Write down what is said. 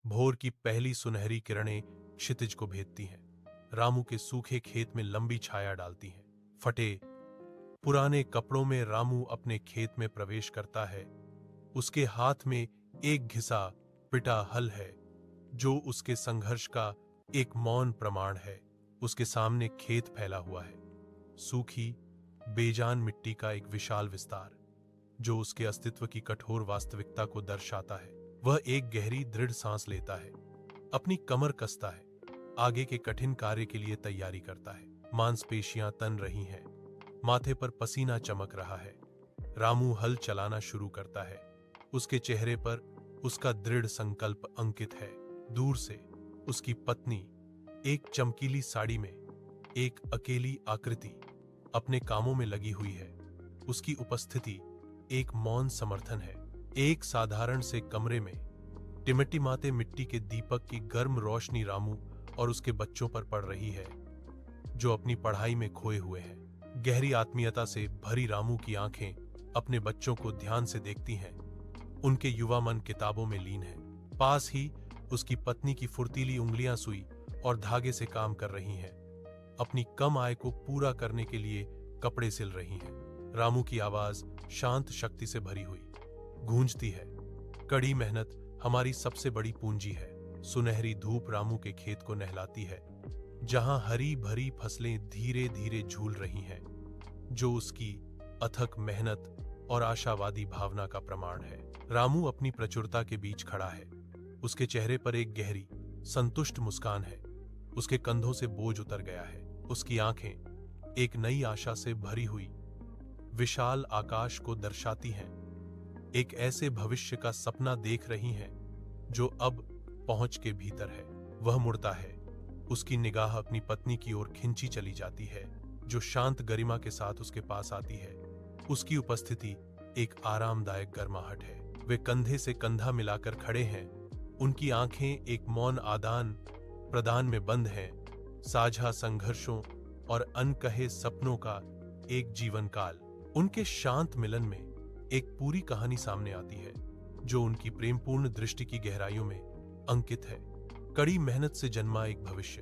भोर की पहली सुनहरी किरणें क्षितिज को भेदती हैं। रामू के सूखे खेत में लंबी छाया डालती हैं। फटे पुराने कपड़ों में रामू अपने खेत में प्रवेश करता है। उसके हाथ में एक घिसा पिटा हल है, जो उसके संघर्ष का एक मौन प्रमाण है। उसके सामने खेत फैला हुआ है, सूखी बेजान मिट्टी का एक विशाल विस्तार, जो उसके अस्तित्व की कठोर वास्तविकता को दर्शाता है। वह एक गहरी दृढ़ सांस लेता है, अपनी कमर कसता है, आगे के कठिन कार्य के लिए तैयारी करता है। मांसपेशियां तन रही हैं, माथे पर पसीना चमक रहा है। रामू हल चलाना शुरू करता है। उसके चेहरे पर उसका दृढ़ संकल्प अंकित है। दूर से उसकी पत्नी एक चमकीली साड़ी में, एक अकेली आकृति, अपने कामों में लगी हुई है। उसकी उपस्थिति एक मौन समर्थन है। एक साधारण से कमरे में टिमटिमाते मिट्टी के दीपक की गर्म रोशनी रामू और उसके बच्चों पर पड़ रही है, जो अपनी पढ़ाई में खोए हुए हैं। गहरी आत्मीयता से भरी रामू की आंखें अपने बच्चों को ध्यान से देखती हैं। उनके युवा मन किताबों में लीन है। पास ही उसकी पत्नी की फुर्तीली उंगलियां सुई और धागे से काम कर रही हैं, अपनी कम आय को पूरा करने के लिए कपड़े सिल रही हैं। रामू की आवाज शांत शक्ति से भरी हुई गूंजती है। कड़ी मेहनत हमारी सबसे बड़ी पूंजी है। सुनहरी धूप रामू के खेत को नहलाती है, जहां हरी भरी फसलें धीरे धीरे झूल रही हैं, जो उसकी अथक मेहनत और आशावादी भावना का प्रमाण है। रामू अपनी प्रचुरता के बीच खड़ा है। उसके चेहरे पर एक गहरी संतुष्ट मुस्कान है। उसके कंधों से बोझ उतर गया है। उसकी आंखें एक नई आशा से भरी हुई विशाल आकाश को दर्शाती हैं। एक ऐसे भविष्य का सपना देख रही हैं जो अब पहुंच के भीतर है। वह मुड़ता है। उसकी निगाह अपनी पत्नी की ओर खिंची चली जाती है, जो शांत गरिमा के साथ उसके पास आती है। उसकी उपस्थिति एक आरामदायक गर्माहट है। वे कंधे से कंधा मिलाकर खड़े हैं। उनकी आंखें एक मौन आदान प्रदान में बंद हैं, साझा संघर्षों और अनकहे सपनों का एक जीवन काल। उनके शांत मिलन में एक पूरी कहानी सामने आती है, जो उनकी प्रेमपूर्ण दृष्टि की गहराइयों में अंकित है। कड़ी मेहनत से जन्मा एक भविष्य,